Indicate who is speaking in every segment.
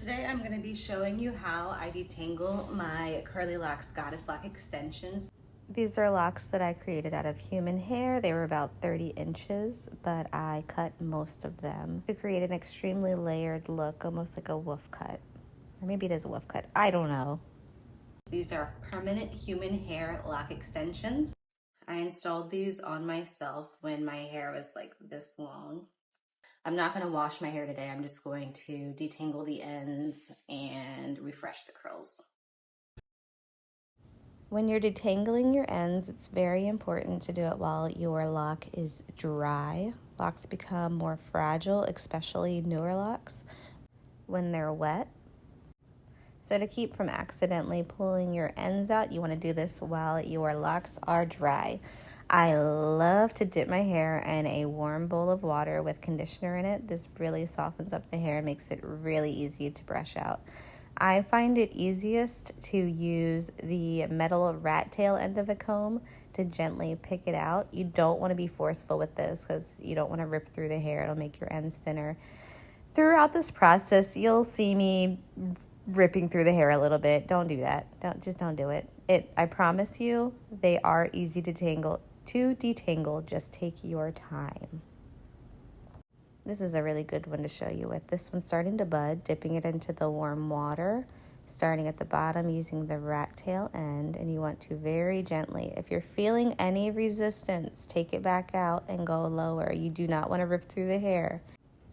Speaker 1: Today I'm going to be showing you how I detangle my Curly Locs Goddess Lock extensions. These are locks that I created out of human hair. They were about 30 inches, but I cut most of them to create an extremely layered look, almost like a wolf cut. Or maybe it is a wolf cut, I don't know. These are permanent human hair lock extensions. I installed these on myself when my hair was like this long. I'm not going to wash my hair today. I'm just going to detangle the ends and refresh the curls. When you're detangling your ends, it's very important to do it while your lock is dry. Locks become more fragile, especially newer locks, when they're wet. So to keep from accidentally pulling your ends out, you want to do this while your locks are dry. I love to dip my hair in a warm bowl of water with conditioner in it. This really softens up the hair and makes it really easy to brush out. I find it easiest to use the metal rat tail end of a comb to gently pick it out. You don't want to be forceful with this because you don't want to rip through the hair. It'll make your ends thinner. Throughout this process, you'll see me ripping through the hair a little bit. Don't do that. Don't do it. I promise you, they are easy to detangle. Just take your time. This is a really good one to show you with. This one's starting to bud, dipping it into the warm water, starting at the bottom using the rat tail end, and you want to very gently, if you're feeling any resistance, take it back out and go lower. You do not want to rip through the hair.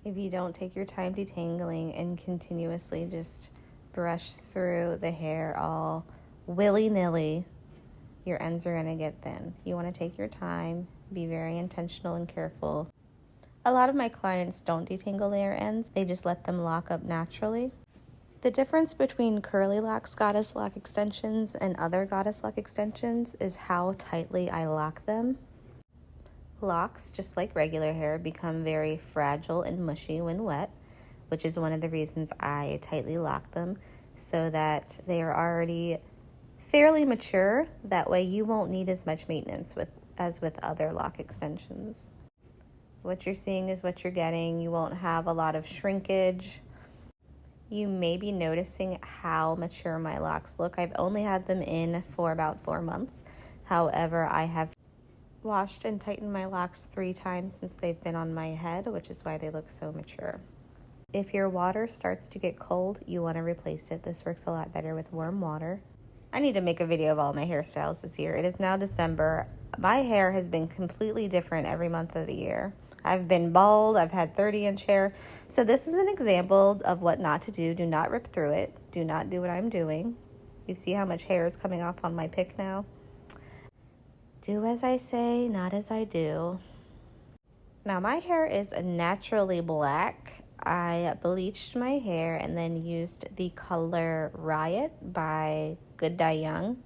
Speaker 1: If you don't take your time detangling and continuously just brush through the hair all willy-nilly, your ends are going to get thin. You want to take your time, be very intentional and careful. A lot of my clients don't detangle their ends. They just let them lock up naturally. The difference between Curly Locs Goddess Lock extensions and other Goddess Lock extensions is how tightly I lock them. Locks, just like regular hair, become very fragile and mushy when wet, which is one of the reasons I tightly lock them, so that they are already fairly mature. That way you won't need as much maintenance as with other lock extensions. What you're seeing is what you're getting. You won't have a lot of shrinkage. You may be noticing how mature my locks look. I've only had them in for about 4 months. However, I have washed and tightened my locks 3 times since they've been on my head, which is why they look so mature. If your water starts to get cold, you want to replace it. This works a lot better with warm water. I need to make a video of all my hairstyles this year. It is now December. My hair has been completely different every month of the year. I've been bald. I've had 30-inch hair. So this is an example of what not to do. Do not rip through it. Do not do what I'm doing. You see how much hair is coming off on my pick now? Do as I say, not as I do. Now my hair is naturally black. I bleached my hair and then used the color Riot by Good Dye Young.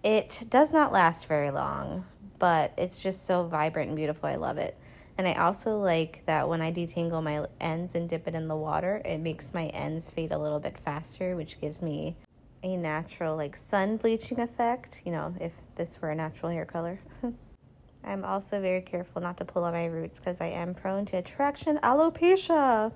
Speaker 1: It does not last very long, but it's just so vibrant and beautiful. I love it. And I also like that when I detangle my ends and dip it in the water, it makes my ends fade a little bit faster, which gives me a natural like sun bleaching effect, you know, if this were a natural hair color. I'm also very careful not to pull on my roots because I am prone to traction alopecia.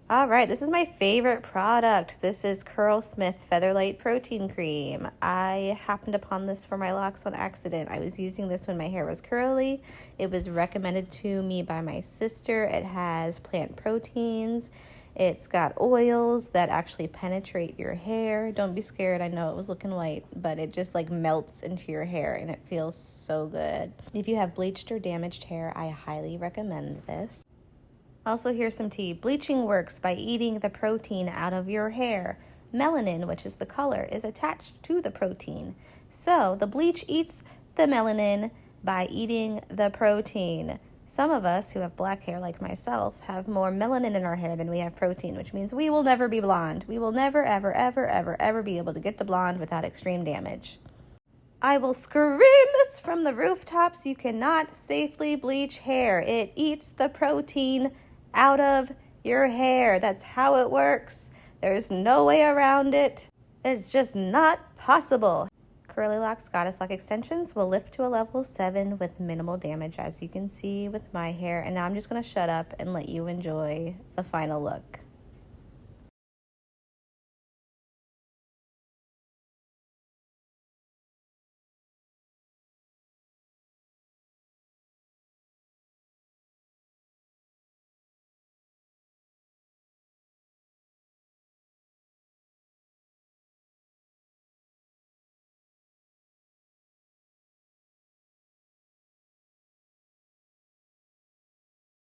Speaker 1: All right, this is my favorite product. This is Curlsmith Featherlight Protein Cream. I happened upon this for my locks on accident. I was using this when my hair was curly. It was recommended to me by my sister. It has plant proteins. It's got oils that actually penetrate your hair. Don't be scared. I know it was looking white, but it just like melts into your hair and it feels so good. If you have bleached or damaged hair, I highly recommend this. Also, here's some tea. Bleaching works by eating the protein out of your hair. Melanin, which is the color, is attached to the protein. So the bleach eats the melanin by eating the protein. Some of us who have black hair like myself have more melanin in our hair than we have protein, which means we will never be blonde. We will never, ever, ever, ever, ever be able to get to blonde without extreme damage. I will scream this from the rooftops. You cannot safely bleach hair. It eats the protein out of your hair. That's how it works. There's no way around it. It's just not possible. Curly Locs Goddess Lock extensions will lift to a level 7 with minimal damage, as you can see with my hair. And now I'm just going to shut up and let you enjoy the final look.